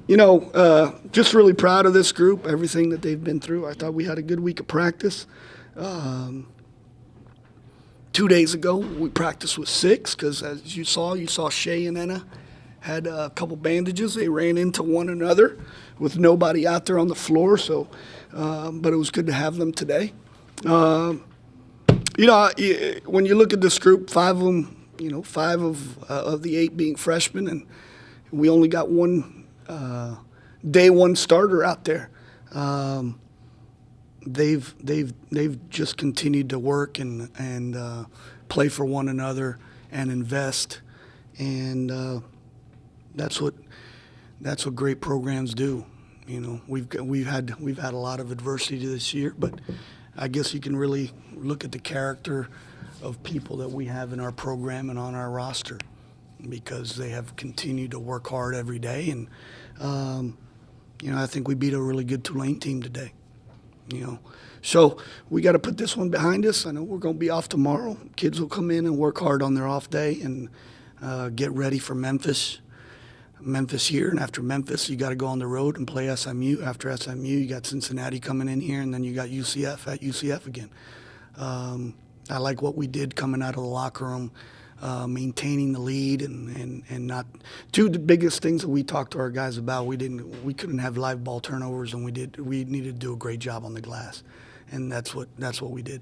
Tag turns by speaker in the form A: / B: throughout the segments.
A: Just really proud of this group, everything that they've been through. I thought we had a good week of practice. 2 days ago, we practiced with 6 because, as you saw Shay and Enna had a couple bandages. They ran into one another with nobody out there on the floor. So, but it was good to have them today. When you look at this group, 5 of them, 5 of the 8 being freshmen, and we only got one day one starter out there. They've just continued to work and play for one another and invest, and that's what great programs do. We've had a lot of adversity this year, but I guess you can really look at the character of people that we have in our program and on our roster, because they have continued to work hard every day. And I think we beat a really good Tulane team today. So we got to put this one behind us. I know we're going to be off tomorrow. Kids will come in and work hard on their off day and get ready for Memphis here. And after Memphis, you got to go on the road and play SMU. After SMU, you got Cincinnati coming in here, and then you got UCF at UCF again. I like what we did coming out of the locker room, maintaining the lead and not two of the biggest things that we talked to our guys about. We couldn't have live ball turnovers, and we needed to do a great job on the glass, and that's what we did.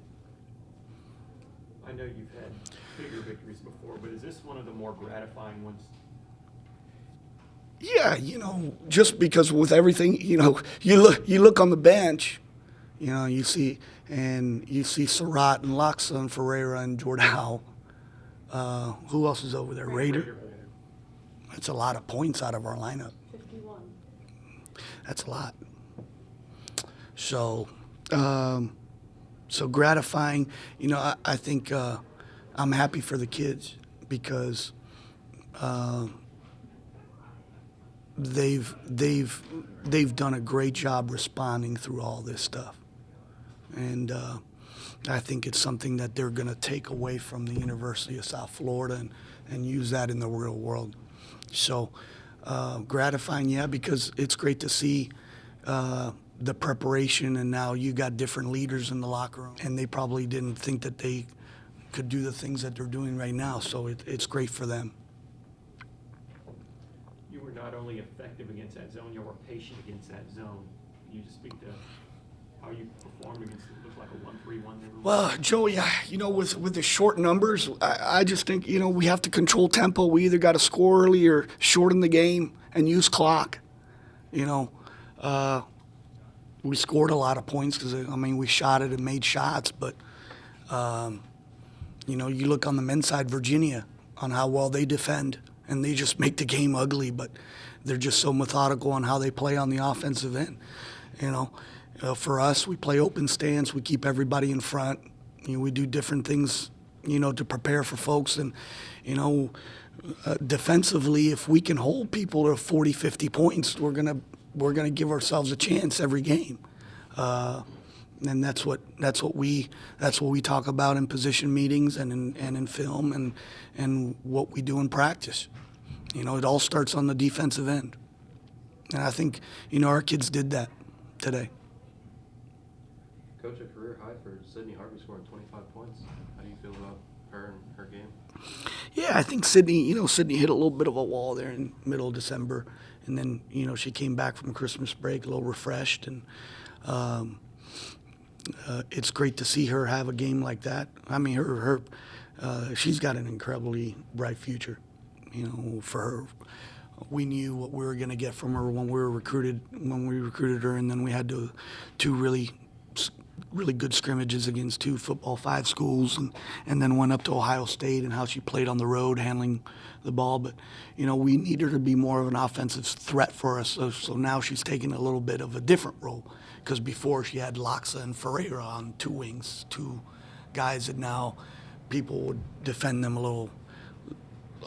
B: I know you've had bigger victories before, but is this one of the more gratifying ones?
A: Yeah, just because with everything, you look on the bench, you see Surratt and Loxa and Ferreira and Jordao. Who else is over there? Raider. That's a lot of points out of our lineup.
C: 51.
A: That's a lot. So gratifying. I think I'm happy for the kids because they've done a great job responding through all this stuff, and I think it's something that they're going to take away from the University of South Florida and use that in the real world. So gratifying, yeah, because it's great to see the preparation, and now you got different leaders in the locker room, and they probably didn't think that they could do the things that they're doing right now. So it's great for them.
B: You were not only effective against that zone, you were patient against that zone. Can you just speak to how you performed against it? Looked like a 1-3-1 there.
A: Well, Joey, with the short numbers, I just think, we have to control tempo. We either got to score early or shorten the game and use clock. We scored a lot of points because, we shot it and made shots. But, you look on the men's side, Virginia, on how well they defend, and they just make the game ugly. But they're just so methodical on how they play on the offensive end, For us, we play open stance. We keep everybody in front. We do different things, to prepare for folks. And, defensively, if we can hold people to 40, 50 points, we're gonna give ourselves a chance every game. And that's what we talk about in position meetings and in film and what we do in practice. It all starts on the defensive end. And I think, our kids did that today.
D: Coach, a career high for Sydney Harvey scoring 25 points. How do you feel about her and her game?
A: Yeah, I think Sydney hit a little bit of a wall there in middle of December. And then, she came back from Christmas break a little refreshed. And it's great to see her have a game like that. She's got an incredibly bright future. For her, we knew what we were going to get from her when we recruited her, and then we had two really good scrimmages against 2 Football 5 schools, and then went up to Ohio State and how she played on the road handling the ball. But, we need her to be more of an offensive threat for us. So now she's taking a little bit of a different role, because before she had Loxa and Ferreira on 2 wings, 2 guys that now people would defend them a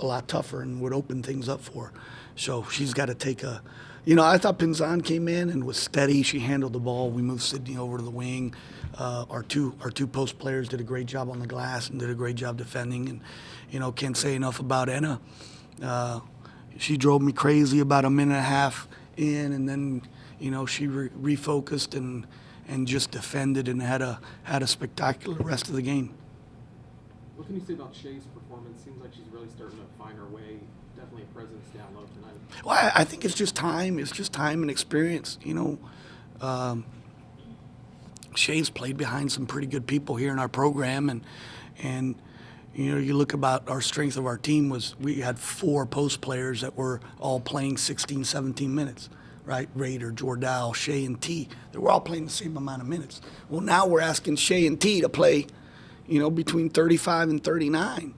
A: lot tougher and would open things up for her. So she's got to take I thought Pinzan came in and was steady. She handled the ball. We moved Sydney over to the wing. Our two post players did a great job on the glass and did a great job defending. And, can't say enough about Enna. She drove me crazy about a minute and a half in, and then, you know, she refocused and just defended and had a spectacular rest of the game.
C: What can you say about Shay's performance? Seems like she's really starting to find her way. Definitely a presence down low tonight.
A: Well, I think it's just time. It's just time and experience. You know, Shay's played behind some pretty good people here in our program, and you know, you look about our strength of our team was we had 4 post players that were all playing 16, 17 minutes, right? Raider, Jordal, Shay, and T. They were all playing the same amount of minutes. Well, now we're asking Shay and T to play, you know, between 35 and 39.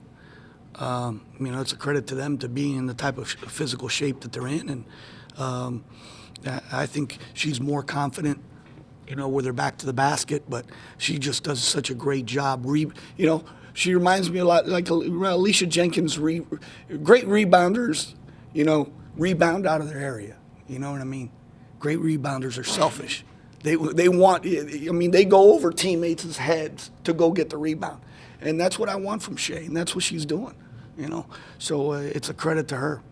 A: You know, it's a credit to them to be in the type of physical shape that they're in, and I think she's more confident, you know, with her back to the basket, but she just does such a great job. You know, she reminds me a lot like Alicia Jenkins, great rebounders, you know, rebound out of their area. You know what I mean? Great rebounders are selfish. They want, I mean, they go over teammates' heads to go get the rebound. And that's what I want from Shay, and that's what she's doing, you know. So it's a credit to her.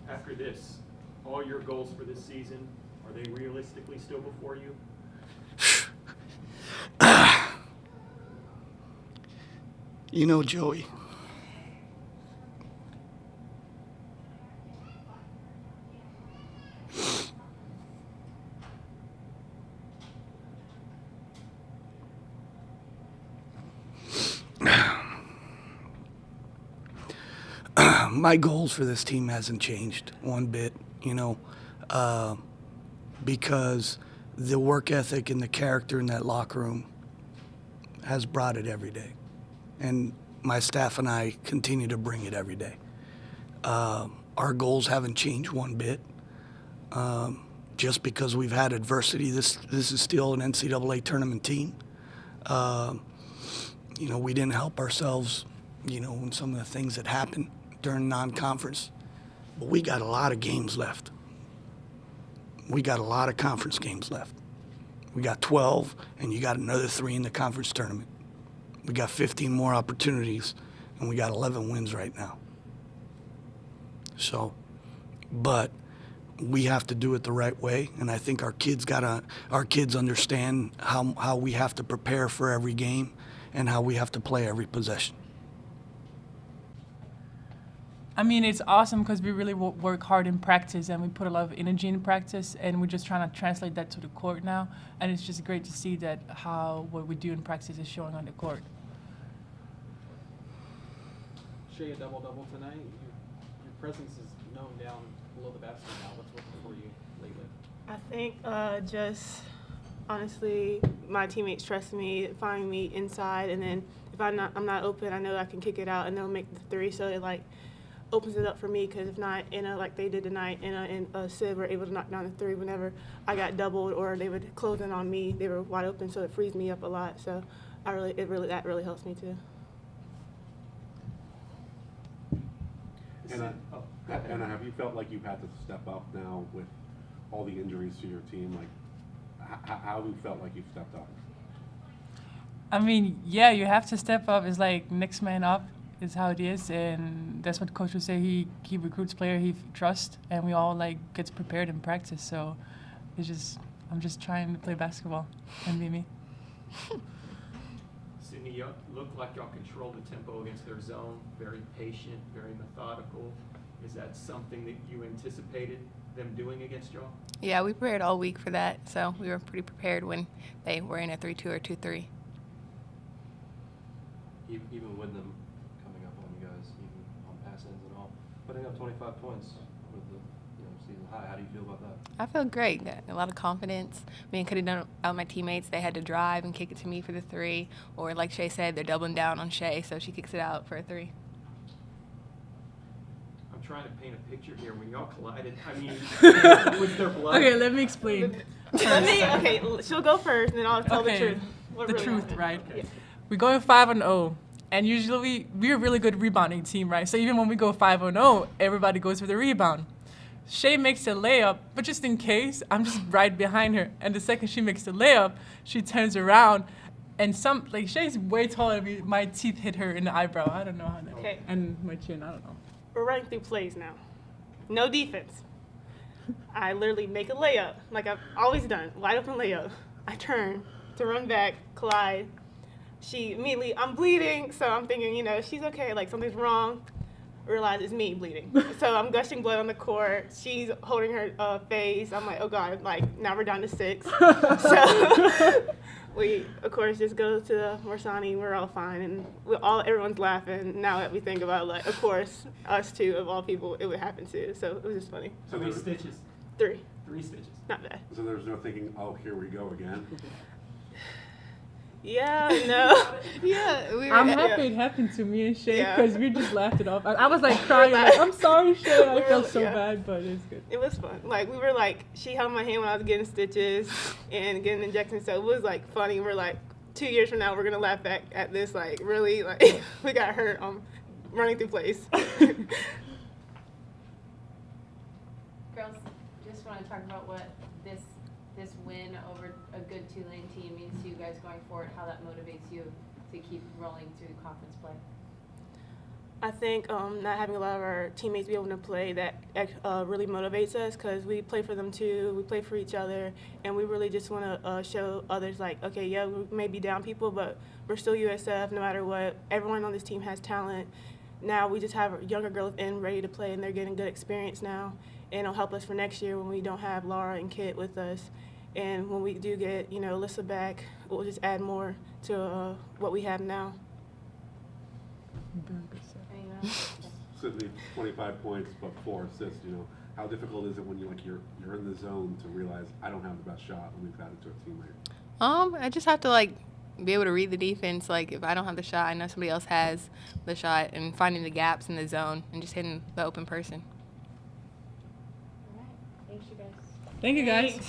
B: After this, all your goals for this season, are they realistically still before you?
A: You know, Joey, my goals for this team hasn't changed one bit, you know, because the work ethic and the character in that locker room has brought it every day. And my staff and I continue to bring it every day. Our goals haven't changed one bit. Just because we've had adversity, this is still an NCAA tournament team. You know, we didn't help ourselves, you know, in some of the things that happened during non-conference. But we got a lot of games left. We got a lot of conference games left. We got 12, and you got another 3 in the conference tournament. We got 15 more opportunities, and we got 11 wins right now. So, but we have to do it the right way, and I think our kids understand how we have to prepare for every game and how we have to play every possession.
E: I mean, it's awesome because we really work hard in practice and we put a lot of energy in practice, and we're just trying to translate that to the court now. And it's just great to see that what we do in practice is showing on the court.
C: Shay, a double-double tonight. Your presence is known down below the basket now. What's working for you lately?
F: I think just honestly, my teammates trust me, find me inside, and then if I'm not open, I know I can kick it out and they'll make the 3. So it like opens it up for me, because if not, like they did tonight, and Sid were able to knock down the 3 whenever I got doubled or they would close in on me. They were wide open, so it frees me up a lot. So that really helps me too.
G: Anna, have you felt like you've had to step up now with all the injuries to your team? Like, how have you felt like you've stepped up?
E: I mean, yeah, you have to step up. It's like next man up is how it is, and that's what coach would say. He recruits player he trusts, and we all like gets prepared in practice. So it's just I'm just trying to play basketball and be me.
B: Sydney, you look like y'all control the tempo against their zone, very patient, very methodical. Is that something that you anticipated them doing against y'all?
H: Yeah, we prepared all week for that, so we were pretty prepared when they were in a 3-2 or 2-3.
D: Even with them coming up on you guys, even on pass ins and all, putting up 25 points with the season high, how do you feel about that?
H: I feel great. Got a lot of confidence. I mean, could have done it without my teammates. They had to drive and kick it to me for the 3, or like Shay said, they're doubling down on Shay, so she kicks it out for a 3.
B: I'm trying to paint a picture here. When y'all collided, I mean, was there blood?
E: Okay, let me explain.
F: Okay, she'll go first, and then I'll tell the truth. What
E: The
F: really
E: truth,
F: happened.
E: right?
F: Yeah.
E: We go in 5-0, and usually we're a really good rebounding team, right? So even when we go 5-0, everybody goes for the rebound. Shay makes a layup, but just in case, I'm just right behind her. And the second she makes the layup, she turns around, and Shay's way taller than me. My teeth hit her in the eyebrow. I don't know how that.
F: Okay.
E: And my chin. I don't know.
F: We're running through plays now. no defense. I literally make a layup, like I've always done, wide open layup. I turn to run back, collide. She immediately, I'm bleeding, so I'm thinking, you know, she's okay, like something's wrong. Realize it's me bleeding. So I'm gushing blood on the court. She's holding her face. I'm like, oh God, like now we're down to 6. So we, of course, just go to the Morsani. We're all fine, and everyone's laughing. Now that we think about, like, of course, us two of all people, it would happen to. So it was just funny.
B: How many stitches?
F: 3,
B: 3 stitches.
F: not bad.
G: So there's no thinking, oh, here we go again?
F: Yeah, no.
H: Yeah, we were.
E: I'm happy it happened to me and Shay
F: Yeah.
E: because we just laughed it off. I was like crying, like, I'm sorry, Shay. I felt so
F: Yeah.
E: bad, but it's good.
F: It was fun. Like, we were like, she held my hand when I was getting stitches and getting injections. So it was like funny. We're like, 2 years from now, we're going to laugh back at this. Like, really, like, we got hurt running through place.
I: Girls, just want to talk about what this win over a good Tulane team means to you guys going forward, how that motivates you to keep rolling through conference play.
F: I think not having a lot of our teammates be able to play, that really motivates us because we play for them too, we play for each other, and we really just want to show others, like, okay, yeah, we may be down people, but we're still USF no matter what. Everyone on this team has talent. Now we just have younger girls in ready to play, and they're getting good experience now, and it'll help us for next year when we don't have Laura and Kit with us. And when we do get, you know, Alyssa back, we'll just add more to what we have now.
I: Anyone else?
G: Sydney, 25 points, but 4 assists, you know. How difficult is it when you're in the zone to realize I don't have the best shot when we've got it to a teammate?
H: I just have to, like, be able to read the defense. Like, if I don't have the shot, I know somebody else has the shot, and finding the gaps in the zone and just hitting the open person.
I: All right. Thanks, you guys.
E: Thank you, guys.